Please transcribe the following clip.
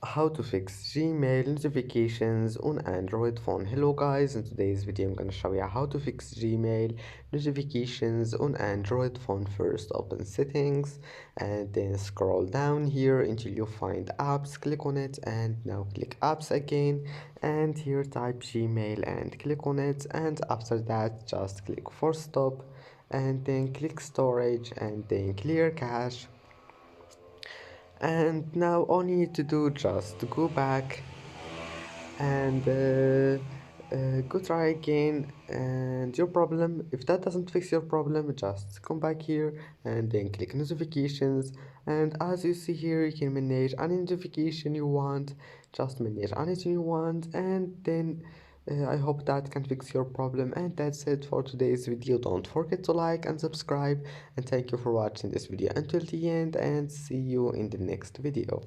How to fix Gmail notifications on Android phone. Hello guys, in today's video I'm gonna show you how to fix Gmail notifications on Android phone. First open settings and then scroll down here until you find apps, click on it and now click apps again, and here type Gmail and click on it, and after that just click force stop and then click storage and then clear cache. And now all you need to do just to go back and go try again, and your problem, if that doesn't fix your problem, just come back here and then click notifications, and as you see here you can manage any notification you want, just manage anything you want, and then I hope that can fix your problem. And that's it for today's video. Don't forget to like and subscribe, and thank you for watching this video until the end, and see you in the next video.